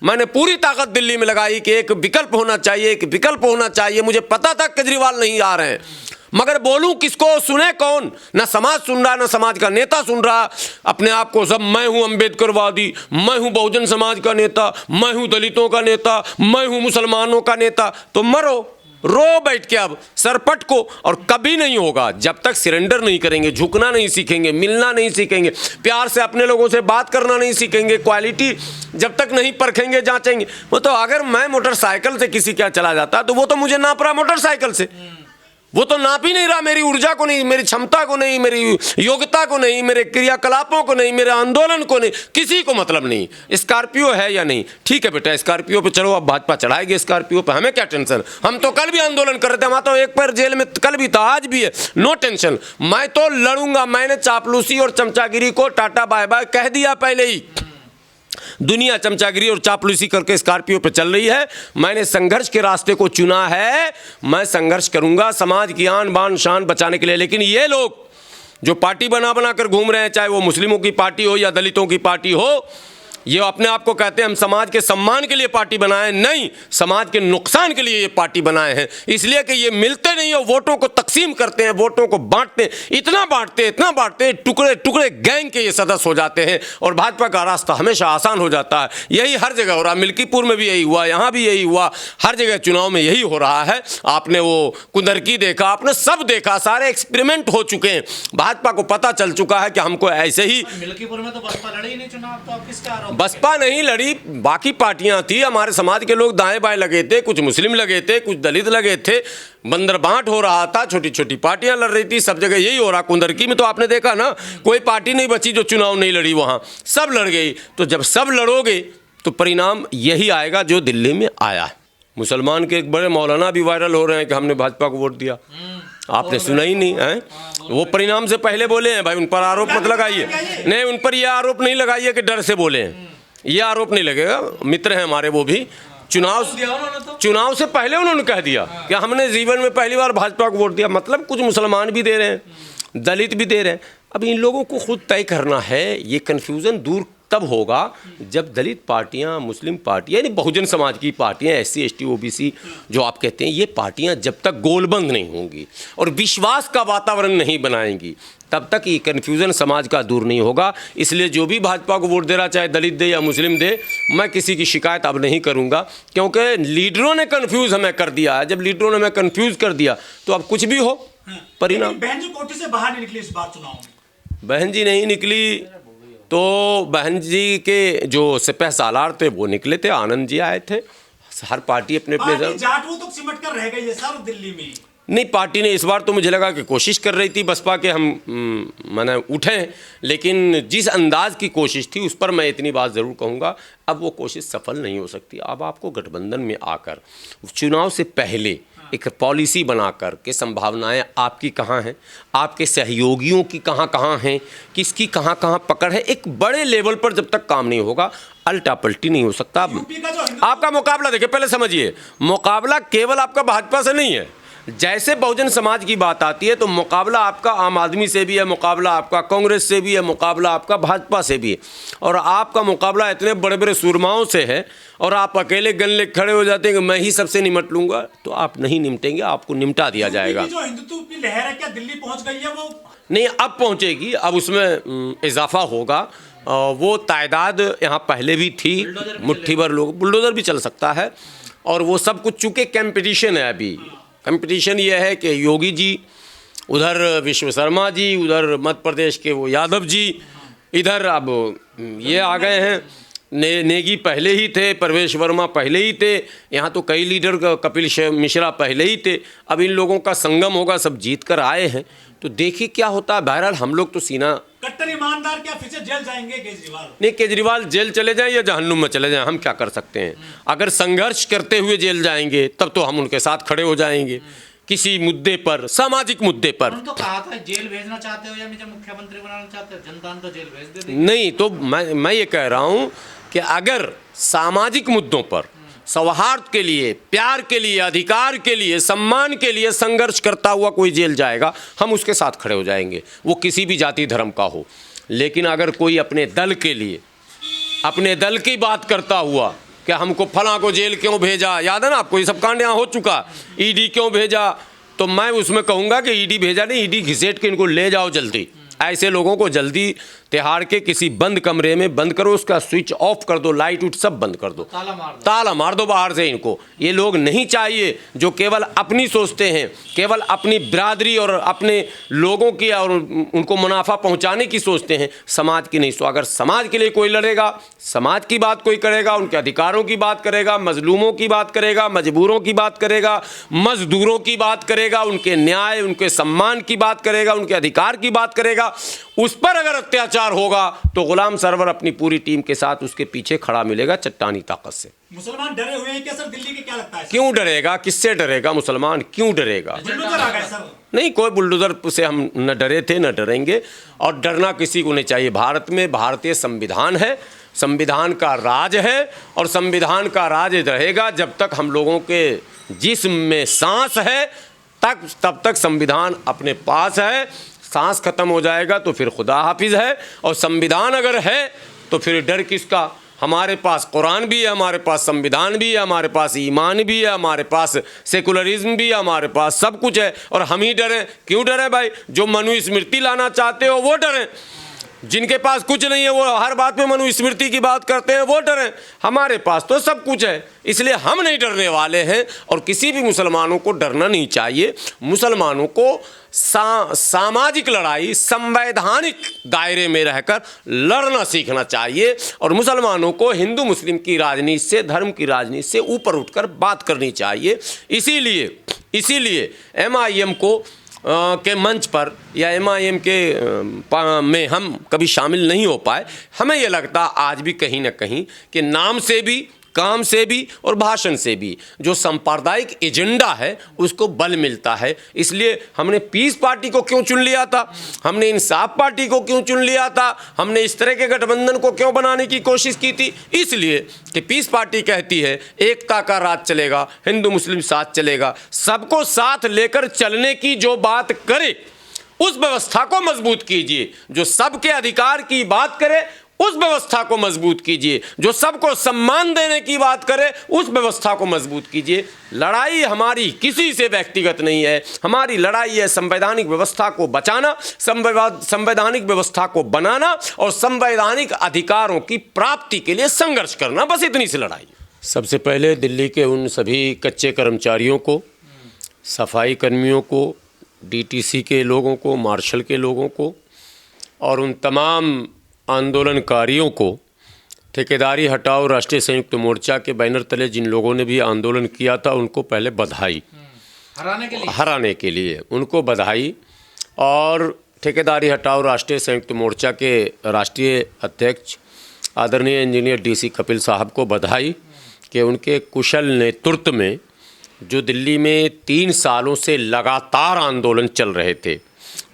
मैंने पूरी ताकत दिल्ली में लगाई कि एक विकल्प होना चाहिए, एक विकल्प होना चाहिए। मुझे पता था केजरीवाल नहीं आ रहे हैं, मगर बोलूं किसको, सुने कौन? ना समाज सुन रहा, ना समाज का नेता सुन रहा। अपने आप को सब मैं हूं अम्बेडकरवादी, मैं हूं बहुजन समाज का नेता, मैं हूं दलितों का नेता, मैं हूं मुसलमानों का नेता। तो मरो, रो बैठ के अब सरपट को। और कभी नहीं होगा जब तक सरेंडर नहीं करेंगे, झुकना नहीं सीखेंगे, मिलना नहीं सीखेंगे, प्यार से अपने लोगों से बात करना नहीं सीखेंगे, क्वालिटी जब तक नहीं परखेंगे, जांचेंगे। वो तो अगर मैं मोटरसाइकिल से किसी क्या चला जाता तो वो तो मुझे नाप रहा मोटरसाइकिल से, वो तो नाप ही नहीं रहा मेरी ऊर्जा को नहीं, मेरी क्षमता को नहीं, मेरी योग्यता को नहीं, मेरे क्रियाकलापों को नहीं, मेरे आंदोलन को नहीं, किसी को मतलब नहीं। स्कॉर्पियो है या नहीं, ठीक है बेटा स्कॉर्पियो पे चलो, अब भाजपा चढ़ाएगी स्कॉर्पियो पे, हमें क्या टेंशन। हम तो कल भी आंदोलन कर रहे थे, हमारा तो एक पैर जेल में कल भी था, आज भी है, नो टेंशन। मैं तो लड़ूंगा। मैंने चापलूसी और चमचागिरी को टाटा बाय बाय कह दिया पहले ही। दुनिया चमचागिरी और चापलूसी करके स्कॉर्पियो पे चल रही है। मैंने संघर्ष के रास्ते को चुना है, मैं संघर्ष करूंगा समाज की आन बान शान बचाने के लिए। लेकिन ये लोग जो पार्टी बना बना कर घूम रहे हैं, चाहे वो मुस्लिमों की पार्टी हो या दलितों की पार्टी हो, ये अपने आप को कहते हैं हम समाज के सम्मान के लिए पार्टी बनाए, नहीं, समाज के नुकसान के लिए ये पार्टी बनाए हैं। इसलिए कि ये मिलते नहीं और वोटों को तकसीम करते हैं, वोटों को बांटते हैं, इतना बांटते हैं, टुकड़े टुकड़े गैंग के ये सदस्य हो जाते हैं और भाजपा का रास्ता हमेशा आसान हो जाता है। यही हर जगह हो रहा है, मिल्कीपुर में भी यही हुआ, यहाँ भी यही हुआ, हर जगह चुनाव में यही हो रहा है। आपने वो कुंदरकी देखा, आपने सब देखा, सारे एक्सपेरिमेंट हो चुके हैं। भाजपा को पता चल चुका है कि हमको ऐसे ही। मिल्कीपुर में तो बसपा लड़ी नहीं चुनाव, तो अब किसका आरोप? बसपा नहीं लड़ी, बाकी पार्टियां थी। हमारे समाज के लोग दाएं बाएं लगे थे, कुछ मुस्लिम लगे थे, कुछ दलित लगे थे, बंदर बांट हो रहा था, छोटी छोटी पार्टियां लड़ रही थी, सब जगह यही हो रहा। कुंदरकी में तो आपने देखा ना, कोई पार्टी नहीं बची जो चुनाव नहीं लड़ी, वहां सब लड़ गई। तो जब सब लड़ोगे तो परिणाम यही आएगा जो दिल्ली में आया। मुसलमान के एक बड़े मौलाना भी वायरल हो रहे हैं कि हमने भाजपा को वोट दिया, आपने सुना ही नहीं है। वो परिणाम से पहले बोले हैं भाई, उन पर आरोप मत लगाइए, नहीं उन पर यह आरोप नहीं लगाइए कि डर से बोले हैं, ये आरोप नहीं लगेगा। मित्र हैं हमारे, वो भी चुनाव से पहले उन्होंने कह दिया कि हमने जीवन में पहली बार भाजपा को वोट दिया। मतलब कुछ मुसलमान भी दे रहे हैं, दलित भी दे रहे हैं। अब इन लोगों को खुद तय करना है। ये कन्फ्यूज़न दूर तब होगा जब दलित पार्टियां, मुस्लिम पार्टियां, यानी बहुजन समाज की पार्टियां, SC ST OBC जो आप कहते हैं, ये पार्टियां जब तक गोलबंद नहीं होंगी और विश्वास का वातावरण नहीं बनाएंगी, तब तक ये कन्फ्यूज़न समाज का दूर नहीं होगा। इसलिए जो भी भाजपा को वोट दे रहा, चाहे दलित दे या मुस्लिम दे, मैं किसी की शिकायत अब नहीं करूंगा, क्योंकि लीडरों ने कन्फ्यूज़ हमें कर दिया है। जब लीडरों ने हमें कन्फ्यूज़ कर दिया तो अब कुछ भी हो परिणाम। बहन जी कोटे से बाहर नहीं निकली इस बार चुनाव में, बहन जी नहीं निकली तो बहन जी के जो सिपह सालार थे वो निकले थे, आनंद जी आए थे। हर पार्टी अपने जाट वो तो सिमट कर रह गई है सर दिल्ली में। नहीं, पार्टी ने इस बार तो मुझे लगा कि कोशिश कर रही थी बसपा के हम माने उठें, लेकिन जिस अंदाज की कोशिश थी उस पर मैं इतनी बात ज़रूर कहूँगा, अब वो कोशिश सफल नहीं हो सकती। अब आपको गठबंधन में आकर चुनाव से पहले एक पॉलिसी बनाकर के संभावनाएं आपकी कहाँ हैं, आपके सहयोगियों की कहाँ कहाँ हैं, किसकी कहाँ कहाँ पकड़ है, एक बड़े लेवल पर जब तक काम नहीं होगा अल्टा पल्टी नहीं हो सकता। आपका मुकाबला देखिए, पहले समझिए, मुकाबला केवल आपका भाजपा से नहीं है। जैसे बहुजन समाज की बात आती है तो मुकाबला आपका आम आदमी से भी है, मुकाबला आपका कांग्रेस से भी है, मुकाबला आपका भाजपा से भी है, और आपका मुकाबला इतने बड़े बड़े सुरमाओं से है और आप अकेले गन खड़े हो जाते हैं कि मैं ही सबसे निमट लूंगा, तो आप नहीं निमटेंगे, आपको निमटा दिया जाएगा। जो हिंदुत्व की लहर है क्या दिल्ली पहुंच गई है? वो नहीं, अब पहुंचेगी, अब उसमें इजाफा होगा। वो तादाद यहाँ पहले भी थी, मुट्ठी भर लोग, बुलडोजर भी चल सकता है, और वो सब कुछ चूँकि कंपटीशन है। अभी कंपटीशन ये है कि योगी जी उधर, विश्वशर्मा जी उधर, मध्य प्रदेश के वो यादव जी इधर, अब ये आ गए हैं, नेगी पहले ही थे, परवेश वर्मा पहले ही थे, यहाँ तो कई लीडर, कपिल मिश्रा पहले ही थे। अब इन लोगों का संगम होगा, सब जीत कर आए हैं, तो देखिए क्या होता है। बहरहाल हम लोग तो सीना कट्टर ईमानदार, क्या फिर से जेल जाएंगे केजरीवाल? नहीं, केजरीवाल जेल चले जाएं या जहन्नुम में चले जाएं, हम क्या कर सकते हैं। अगर संघर्ष करते हुए जेल जाएंगे तब तो हम उनके साथ खड़े हो जाएंगे किसी मुद्दे पर, सामाजिक मुद्दे पर। तो कहा था जेल भेजना चाहते हो या मुझे मुख्यमंत्री बनाना चाहते हो, जनता ने तो जेल भेज दे। नहीं, तो मैं ये कह रहा हूँ कि अगर सामाजिक मुद्दों पर सौहार्द के लिए, प्यार के लिए, अधिकार के लिए, सम्मान के लिए संघर्ष करता हुआ कोई जेल जाएगा, हम उसके साथ खड़े हो जाएंगे, वो किसी भी जाति धर्म का हो। लेकिन अगर कोई अपने दल के लिए, अपने दल की बात करता हुआ कि हमको फलां को जेल क्यों भेजा, याद है ना आपको, ये सब कांड यहाँ हो चुका, ईडी क्यों भेजा, तो मैं उसमें कहूँगा कि ईडी भेजा नहीं, ईडी घिसेट के इनको ले जाओ जल्दी। ऐसे लोगों को जल्दी तिहाड़ के किसी बंद कमरे में बंद करो, उसका स्विच ऑफ कर दो, लाइट उट सब बंद कर दो, ताला मार दो बाहर से इनको। ये लोग नहीं चाहिए जो केवल अपनी सोचते हैं, केवल अपनी बिरादरी और अपने लोगों की और उनको मुनाफा पहुंचाने की सोचते हैं, समाज की नहीं। सो अगर समाज के लिए कोई लड़ेगा, समाज की बात कोई करेगा, उनके अधिकारों की बात करेगा, मजलूमों की बात करेगा, मजबूरों की बात करेगा, मजदूरों की बात करेगा, उनके न्याय उनके सम्मान की बात करेगा, उनके अधिकार की बात करेगा, उस पर अगर अत्याचार होगा तो गुलाम सरवर अपनी पूरी टीम के साथ उसके पीछे खड़ा मिलेगा चट्टानी ताकत से। मुसलमान डरे हुए हैं क्या सर दिल्ली के, क्या लगता है? क्यों डरेगा, किससे डरेगा मुसलमान, क्यों डरेगा? बुलडोजर आ गए सर। नहीं, कोई बुलडोजर से हम न डरे थे न डरेंगे, और डरना किसी को नहीं चाहिए। भारत में भारतीय संविधान है, संविधान का राज है, और संविधान का राज रहेगा जब तक हम लोगों के जिस्म में सांस है, तब तक संविधान अपने पास है। सांस खत्म हो जाएगा तो फिर खुदा हाफिज है, और संविधान अगर है तो फिर डर किसका? हमारे पास कुरान भी है, हमारे पास संविधान भी है, हमारे पास ईमान भी है, हमारे पास सेकुलरिज्म भी है, हमारे पास सब कुछ है, और हम ही डरें? क्यों डरें भाई? जो मनुस्मृति लाना चाहते हो वो डरें, जिनके पास कुछ नहीं है वो हर बात में मनुस्मृति की बात करते हैं, वो डरें। हमारे पास तो सब कुछ है, इसलिए हम नहीं डरने वाले हैं, और किसी भी मुसलमानों को डरना नहीं चाहिए। मुसलमानों को सामाजिक लड़ाई संवैधानिक दायरे में रहकर लड़ना सीखना चाहिए, और मुसलमानों को हिंदू मुस्लिम की राजनीति से, धर्म की राजनीति से ऊपर उठकर बात करनी चाहिए। इसीलिए MIM को के मंच पर या MIM के में हम कभी शामिल नहीं हो पाए। हमें ये लगता आज भी कहीं ना कहीं कि नाम से भी, काम से भी और भाषण से भी जो सांप्रदायिक एजेंडा है उसको बल मिलता है। इसलिए हमने पीस पार्टी को क्यों चुन लिया था, हमने इंसाफ पार्टी को क्यों चुन लिया था, हमने इस तरह के गठबंधन को क्यों बनाने की कोशिश की थी? इसलिए कि पीस पार्टी कहती है एकता का राज चलेगा, हिंदू मुस्लिम साथ चलेगा। सबको साथ लेकर चलने की जो बात करे उस व्यवस्था को मजबूत कीजिए, जो सबके अधिकार की बात करे उस व्यवस्था को मजबूत कीजिए, जो सबको सम्मान देने की बात करे उस व्यवस्था को मजबूत कीजिए। लड़ाई हमारी किसी से व्यक्तिगत नहीं है, हमारी लड़ाई है संवैधानिक व्यवस्था को बचाना, संवैधानिक व्यवस्था को बनाना और संवैधानिक अधिकारों की प्राप्ति के लिए संघर्ष करना, बस इतनी सी लड़ाई। सबसे पहले दिल्ली के उन सभी कच्चे कर्मचारियों को, सफाई कर्मियों को, DTC के लोगों को, मार्शल के लोगों को और उन तमाम आंदोलनकारियों को, ठेकेदारी हटाओ राष्ट्रीय संयुक्त मोर्चा के बैनर तले जिन लोगों ने भी आंदोलन किया था उनको पहले बधाई, हराने के लिए उनको बधाई, और ठेकेदारी हटाओ राष्ट्रीय संयुक्त मोर्चा के राष्ट्रीय अध्यक्ष आदरणीय इंजीनियर DC कपिल साहब को बधाई कि उनके कुशल नेतृत्व में जो दिल्ली में 3 सालों से लगातार आंदोलन चल रहे थे,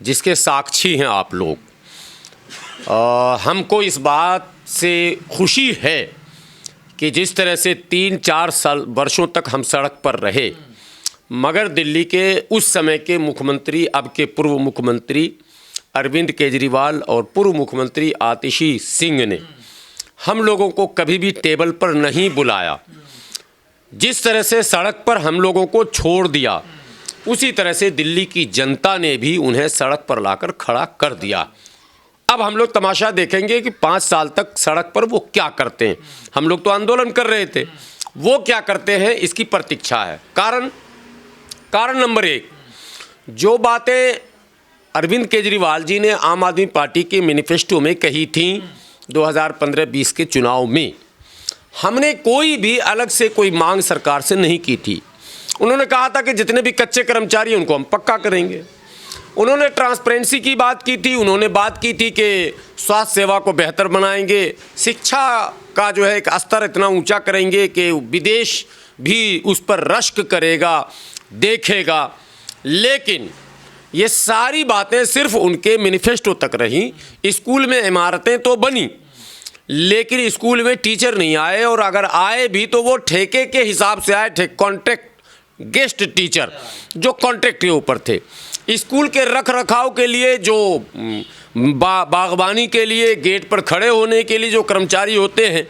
जिसके साक्षी हैं आप लोग, हमको इस बात से खुशी है कि जिस तरह से 3-4 वर्षों तक हम सड़क पर रहे, मगर दिल्ली के उस समय के मुख्यमंत्री, अब के पूर्व मुख्यमंत्री अरविंद केजरीवाल और पूर्व मुख्यमंत्री आतिशी सिंह ने हम लोगों को कभी भी टेबल पर नहीं बुलाया। जिस तरह से सड़क पर हम लोगों को छोड़ दिया, उसी तरह से दिल्ली की जनता ने भी उन्हें सड़क पर लाकर खड़ा कर दिया। अब हम लोग तमाशा देखेंगे कि 5 साल तक सड़क पर वो क्या करते हैं। हम लोग तो आंदोलन कर रहे थे, वो क्या करते हैं इसकी प्रतीक्षा है। कारण नंबर 1, जो बातें अरविंद केजरीवाल जी ने आम आदमी पार्टी के मैनिफेस्टो में कही थी 2015-20 के चुनाव में, हमने कोई भी अलग से कोई मांग सरकार से नहीं की थी। उन्होंने कहा था कि जितने भी कच्चे कर्मचारी हैं उनको हम पक्का करेंगे। उन्होंने ट्रांसपेरेंसी की बात की थी, उन्होंने बात की थी कि स्वास्थ्य सेवा को बेहतर बनाएंगे, शिक्षा का जो है एक स्तर इतना ऊंचा करेंगे कि विदेश भी उस पर रश्क करेगा, देखेगा। लेकिन ये सारी बातें सिर्फ उनके मैनिफेस्टो तक रहीं। स्कूल में इमारतें तो बनी, लेकिन स्कूल में टीचर नहीं आए, और अगर आए भी तो वो ठेके के हिसाब से आए, कॉन्ट्रैक्ट गेस्ट टीचर जो कॉन्ट्रैक्ट के ऊपर थे। स्कूल के रख रखाव के लिए, जो बागवानी के लिए, गेट पर खड़े होने के लिए जो कर्मचारी होते हैं,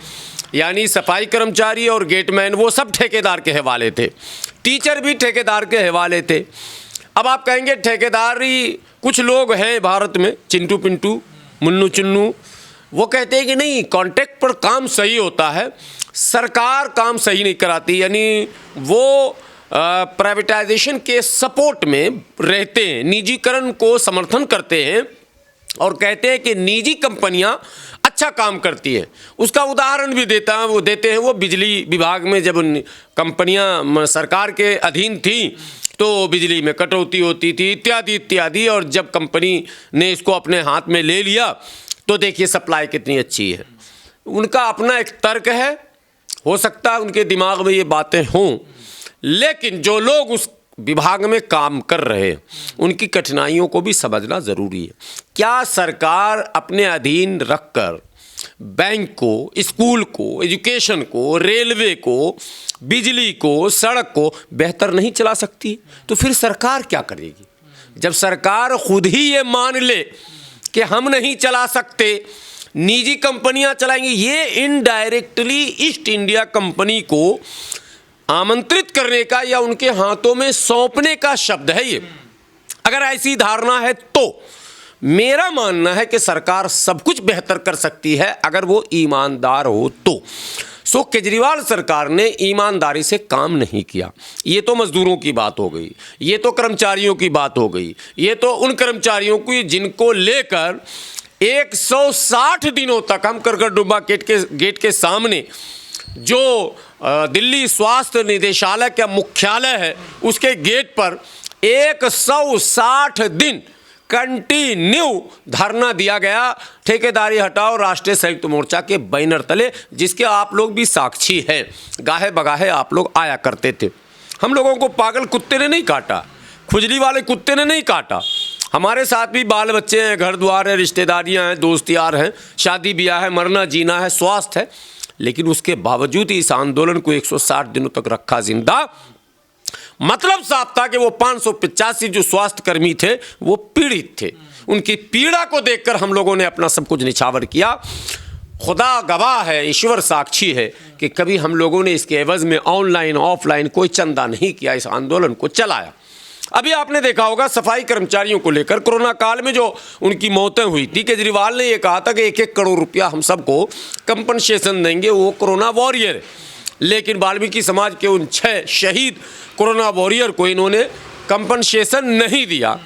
यानी सफाई कर्मचारी और गेटमैन वो सब ठेकेदार के हवाले थे, टीचर भी ठेकेदार के हवाले थे। अब आप कहेंगे ठेकेदारी, कुछ लोग हैं भारत में, चिंटू पिंटू मुन्नू चुन्नू, वो कहते हैं कि नहीं, कॉन्ट्रैक्ट पर काम सही होता है, सरकार काम सही नहीं कराती, यानी वो प्राइवेटाइजेशन के सपोर्ट में रहते हैं, निजीकरण को समर्थन करते हैं और कहते हैं कि निजी कंपनियां अच्छा काम करती हैं। उसका उदाहरण भी देते हैं वो बिजली विभाग में जब कंपनियां सरकार के अधीन थी तो बिजली में कटौती होती थी इत्यादि इत्यादि, और जब कंपनी ने इसको अपने हाथ में ले लिया तो देखिए सप्लाई कितनी अच्छी है। उनका अपना एक तर्क है, हो सकता है उनके दिमाग में ये बातें हों, लेकिन जो लोग उस विभाग में काम कर रहे हैं उनकी कठिनाइयों को भी समझना ज़रूरी है। क्या सरकार अपने अधीन रखकर बैंक को, स्कूल को, एजुकेशन को, रेलवे को, बिजली को, सड़क को बेहतर नहीं चला सकती? तो फिर सरकार क्या करेगी? जब सरकार खुद ही ये मान ले कि हम नहीं चला सकते, निजी कंपनियां चलाएंगी, ये इनडायरेक्टली ईस्ट इंडिया कंपनी को आमंत्रित करने का या उनके हाथों में सौंपने का शब्द है ये। अगर ऐसी धारणा है तो मेरा मानना है कि सरकार सब कुछ बेहतर कर सकती है अगर वो ईमानदार हो तो। सो केजरीवाल सरकार ने ईमानदारी से काम नहीं किया। ये तो मजदूरों की बात हो गई, ये तो कर्मचारियों की बात हो गई, ये तो उन कर्मचारियों की जिनको लेकर 160 दिनों तक हम करकरडुब्बा गेट के सामने जो दिल्ली स्वास्थ्य निदेशालय का मुख्यालय है उसके गेट पर 160 दिन कंटिन्यू धरना दिया गया, ठेकेदारी हटाओ राष्ट्रीय संयुक्त मोर्चा के बैनर तले, जिसके आप लोग भी साक्षी हैं। गाहे बगाहे आप लोग आया करते थे। हम लोगों को पागल कुत्ते ने नहीं काटा, खुजली वाले कुत्ते ने नहीं काटा। हमारे साथ भी बाल बच्चे हैं, घर द्वार है, रिश्तेदारियां हैं, दोस्त यार हैं, शादी ब्याह है, मरना जीना है, स्वास्थ्य है, लेकिन उसके बावजूद इस आंदोलन को 160 दिनों तक रखा जिंदा। मतलब साफ था कि वो 585 जो स्वास्थ्य कर्मी थे वो पीड़ित थे, उनकी पीड़ा को देखकर हम लोगों ने अपना सब कुछ निछावर किया। खुदा गवाह है, ईश्वर साक्षी है कि कभी हम लोगों ने इसके एवज में ऑनलाइन ऑफलाइन कोई चंदा नहीं किया, इस आंदोलन को चलाया। अभी आपने देखा होगा सफाई कर्मचारियों को लेकर कोरोना काल में जो उनकी मौतें हुई थी, केजरीवाल ने यह कहा था कि 1-1 करोड़ रुपया हम सबको कंपनसेशन देंगे, वो कोरोना वॉरियर है। लेकिन वाल्मीकि समाज के उन 6 शहीद कोरोना वॉरियर को इन्होंने कंपनसेशन नहीं दिया,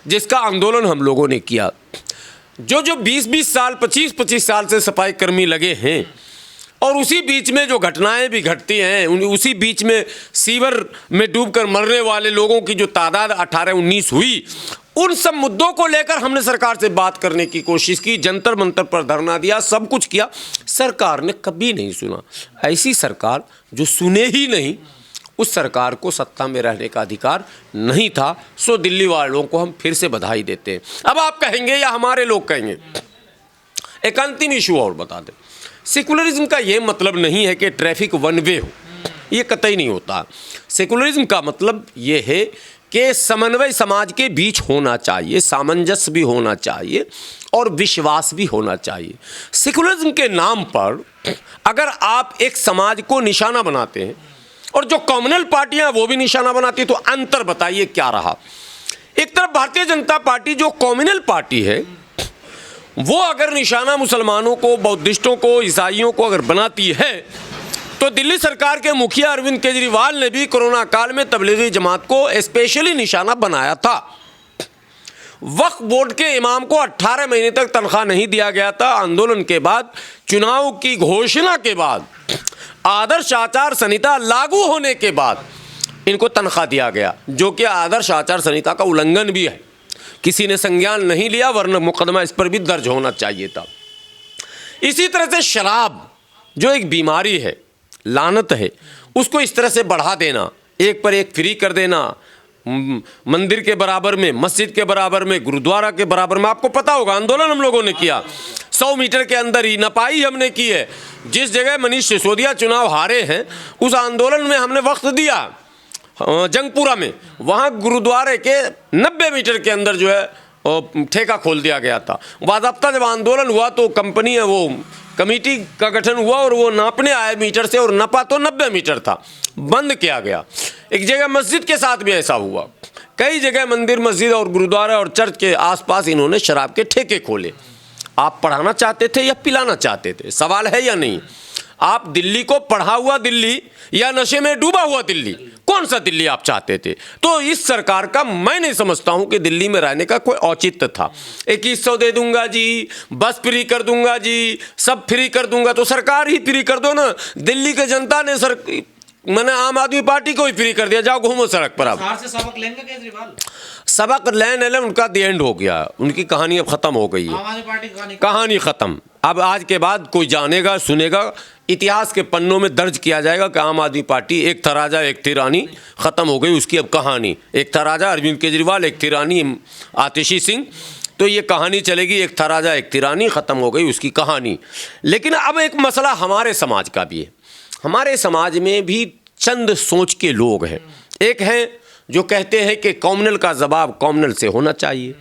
जिसका आंदोलन हम लोगों ने किया। जो 20-20 साल, 25-25 साल से सफाई कर्मी लगे हैं और उसी बीच में जो घटनाएं भी घटती हैं, उसी बीच में सीवर में डूबकर मरने वाले लोगों की जो तादाद 18-19 हुई, उन सब मुद्दों को लेकर हमने सरकार से बात करने की कोशिश की, जंतर मंतर पर धरना दिया, सब कुछ किया। सरकार ने कभी नहीं सुना। ऐसी सरकार जो सुने ही नहीं, उस सरकार को सत्ता में रहने का अधिकार नहीं था। सो दिल्ली वालों को हम फिर से बधाई देते हैं। अब आप कहेंगे या हमारे लोग कहेंगे, एक अंतिम इशू और बता दें, सेकुलरिज्म का ये मतलब नहीं है कि ट्रैफिक वन वे हो, ये कतई नहीं होता। सेकुलरिज्म का मतलब ये है कि समन्वय समाज के बीच होना चाहिए, सामंजस्य भी होना चाहिए और विश्वास भी होना चाहिए। सेकुलरिज्म के नाम पर अगर आप एक समाज को निशाना बनाते हैं और जो कम्युनल पार्टियां वो भी निशाना बनाती है, तो अंतर बताइए क्या रहा। एक तरफ भारतीय जनता पार्टी जो कम्युनल पार्टी है, वो अगर निशाना मुसलमानों को, बौद्धिस्टों को, ईसाइयों को अगर बनाती है, तो दिल्ली सरकार के मुखिया अरविंद केजरीवाल ने भी कोरोना काल में तबलीगी जमात को स्पेशली निशाना बनाया था। वक्फ बोर्ड के इमाम को 18 महीने तक तनख्वाह नहीं दिया गया था। आंदोलन के बाद, चुनाव की घोषणा के बाद, आदर्श आचार संहिता लागू होने के बाद इनको तनख्वाह दिया गया, जो कि आदर्श आचार संहिता का उल्लंघन भी है। किसी ने संज्ञान नहीं लिया, वरना मुकदमा इस पर भी दर्ज होना चाहिए था। इसी तरह से शराब जो एक बीमारी है, लानत है, उसको इस तरह से बढ़ा देना, एक पर एक फ्री कर देना, मंदिर के बराबर में, मस्जिद के बराबर में, गुरुद्वारा के बराबर में। आपको पता होगा आंदोलन हम लोगों ने किया 100 मीटर के अंदर ही, नपाई हमने की है। जिस जगह मनीष सिसोदिया चुनाव हारे हैं, उस आंदोलन में हमने वक्त दिया जंगपुरा में, वहाँ गुरुद्वारे के 90 मीटर के अंदर जो है ठेका खोल दिया गया था। बाज़ाब्ता जब आंदोलन हुआ तो कंपनी है वो कमेटी का गठन हुआ और वो नापने आए मीटर से और नपा तो 90 मीटर था, बंद किया गया। एक जगह मस्जिद के साथ भी ऐसा हुआ, कई जगह मंदिर मस्जिद और गुरुद्वारा और चर्च के आसपास इन्होंने शराब के ठेके खोले। आप पढ़ाना चाहते थे या पिलाना चाहते थे, सवाल है या नहीं? आप दिल्ली को पढ़ा हुआ दिल्ली या नशे में डूबा हुआ दिल्ली, कौन सा दिल्ली आप चाहते थे? तो इस सरकार का मैं नहीं समझता हूं कि दिल्ली में रहने का कोई औचित्य था। 2100 दे दूंगा जी, बस फ्री कर दूंगा जी, सब फ्री कर दूंगा, तो सरकार ही फ्री कर दो ना। दिल्ली की जनता ने मैंने आम आदमी पार्टी को ही फ्री कर दिया, जाओ घूमो सड़क पर। आप बिहार से सबक लेंगे केजरीवाल? सबक लेने उनका दी एंड हो गया, उनकी कहानी अब खत्म हो गई है, आम आदमी पार्टी की कहानी खत्म। अब आज के बाद कोई जानेगा सुनेगा, इतिहास के पन्नों में दर्ज किया जाएगा कि आम आदमी पार्टी एक था राजा एक थी रानी, खत्म हो गई उसकी अब कहानी। एक था राजा अरविंद केजरीवाल, एक थी रानी आतिशी सिंह, तो ये कहानी चलेगी, एक था राजा एक थी रानी, खत्म हो गई उसकी कहानी। लेकिन अब एक मसला हमारे समाज का भी है। हमारे समाज में भी चंद सोच के लोग हैं। एक हैं जो कहते हैं कि कॉमनल का जवाब कॉमनल से होना चाहिए।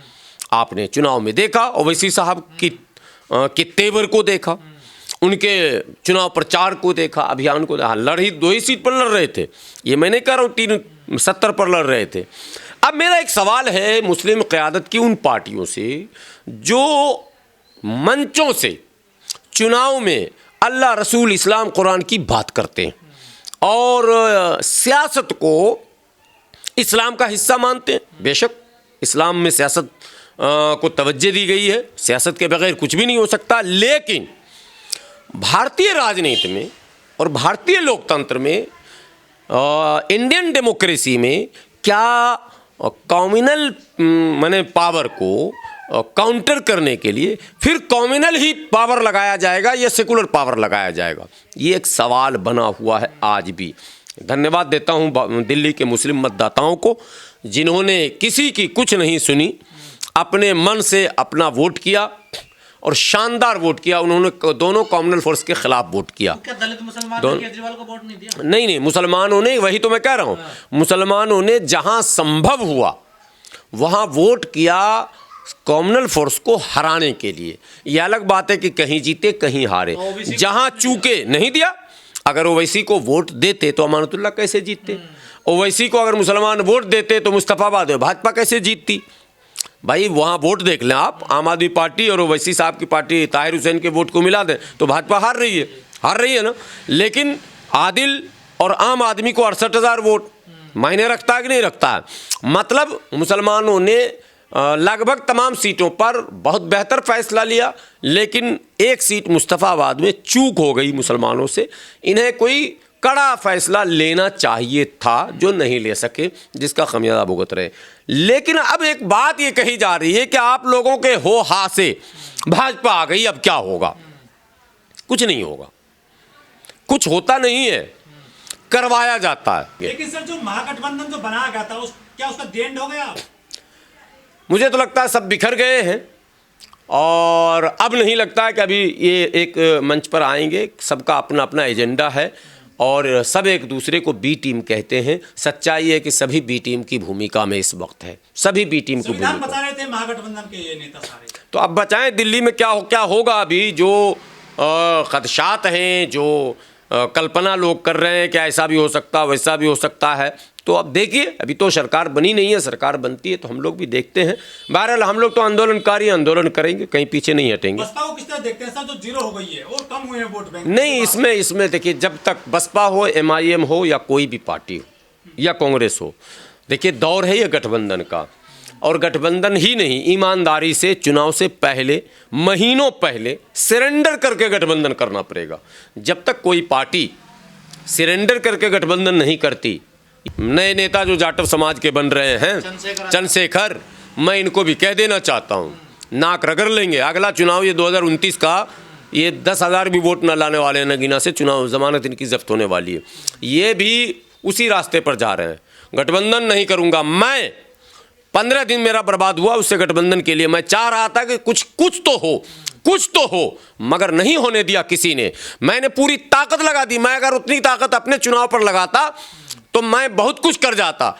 आपने चुनाव में देखा ओवैसी साहब की तेवर को देखा, उनके चुनाव प्रचार को देखा, अभियान को देखा। लड़ी 2 ही सीट पर लड़ रहे थे, ये मैं नहीं कह रहा हूँ 370 पर लड़ रहे थे। अब मेरा एक सवाल है मुस्लिम क़यादत की उन पार्टियों से जो मंचों से चुनाव में अल्लाह रसूल इस्लाम कुरान की बात करते हैं और सियासत को इस्लाम का हिस्सा मानते हैं। बेशक इस्लाम में सियासत को तवज्जो दी गई है, सियासत के बगैर कुछ भी नहीं हो सकता, लेकिन भारतीय राजनीति में और भारतीय लोकतंत्र में इंडियन डेमोक्रेसी में क्या कम्युनल माने पावर को काउंटर करने के लिए फिर कम्युनल ही पावर लगाया जाएगा या सेकुलर पावर लगाया जाएगा, ये एक सवाल बना हुआ है आज भी। धन्यवाद देता हूं दिल्ली के मुस्लिम मतदाताओं को जिन्होंने किसी की कुछ नहीं सुनी, अपने मन से अपना वोट किया और शानदार वोट किया। उन्होंने दोनों कॉमनल फोर्स के खिलाफ वोट किया। क्या दलित मुसलमानों ने केजरीवाल को वोट नहीं दिया? नहीं, मुसलमानों ने, वही तो मैं कह रहा हूँ, मुसलमानों ने जहाँ संभव हुआ वहाँ वोट किया कॉमनल फोर्स को हराने के लिए। ये अलग बात है कि कहीं जीते कहीं हारे, जहाँ चूके नहीं दिया। अगर ओवैसी को वोट देते तो अमानतुल्लाह कैसे जीतते? ओवैसी को अगर मुसलमान वोट देते तो मुस्तफाबाद में भाजपा कैसे जीतती? भाई वहाँ वोट देख लें आप, आम आदमी पार्टी और ओवैसी साहब की पार्टी ताहिर हुसैन के वोट को मिला दें तो भाजपा हार रही है ना। लेकिन आदिल और आम आदमी को 68,000 वोट मायने रखता है कि नहीं रखता है? मतलब मुसलमानों ने लगभग तमाम सीटों पर बहुत बेहतर फैसला लिया, लेकिन एक सीट मुस्तफाबाद में चूक हो गई मुसलमानों से। इन्हें कोई कड़ा फैसला लेना चाहिए था जो नहीं ले सके, जिसका खमियाजा भुगत रहे। लेकिन अब एक बात ये कही जा रही है कि आप लोगों के हो हा से भाजपा आ गई, अब क्या होगा? कुछ नहीं होगा, कुछ होता नहीं है, करवाया जाता है। लेकिन सर जो महागठबंधन जो बनाया गया था क्या उसका दी एंड हो गया? मुझे तो लगता है सब बिखर गए हैं और अब नहीं लगता है कि अभी ये एक मंच पर आएंगे। सबका अपना अपना एजेंडा है और सब एक दूसरे को बी टीम कहते हैं। सच्चाई है कि सभी बी टीम की भूमिका में इस वक्त है, सभी बी टीम की भूमिका बचा रहे थे महागठबंधन के ये नेता सारे। तो अब बचाएं, दिल्ली में क्या होगा अभी जो खदशात हैं, जो कल्पना लोग कर रहे हैं कि ऐसा भी हो सकता वैसा भी हो सकता है। तो अब देखिए, अभी तो सरकार बनी नहीं है, सरकार बनती है तो हम लोग भी देखते हैं। बहरहाल हम लोग तो आंदोलनकारी आंदोलन करेंगे, कहीं पीछे नहीं हटेंगे। बसपा को किस तरह देखते हैं सर, जो 0 हो गई है और कम हुए हैं वोट बैंक? नहीं, इसमें देखिए, जब तक बसपा हो, MIM हो या कोई भी पार्टी हो या कांग्रेस हो, देखिए दौर है ये गठबंधन का। और गठबंधन ही नहीं, ईमानदारी से चुनाव से पहले, महीनों पहले सरेंडर करके गठबंधन करना पड़ेगा। जब तक कोई पार्टी सरेंडर करके गठबंधन नहीं करती, नए नेता जो जाटव समाज के बन रहे हैं चंद्रशेखर, मैं इनको भी कह देना चाहता हूँ, नाक रगड़ लेंगे। अगला चुनाव ये 2029 का, ये 10,000 भी वोट न लाने वाले हैं नगीना से, चुनाव जमानत इनकी जब्त होने वाली है। ये भी उसी रास्ते पर जा रहे हैं। गठबंधन नहीं करूँगा मैं, 15 दिन मेरा बर्बाद हुआ उससे गठबंधन के लिए। मैं चाह रहा था कि कुछ तो हो, मगर नहीं होने दिया किसी ने। मैंने पूरी ताकत लगा दी। मैं अगर उतनी ताकत अपने चुनाव पर लगाता तो मैं बहुत कुछ कर जाता,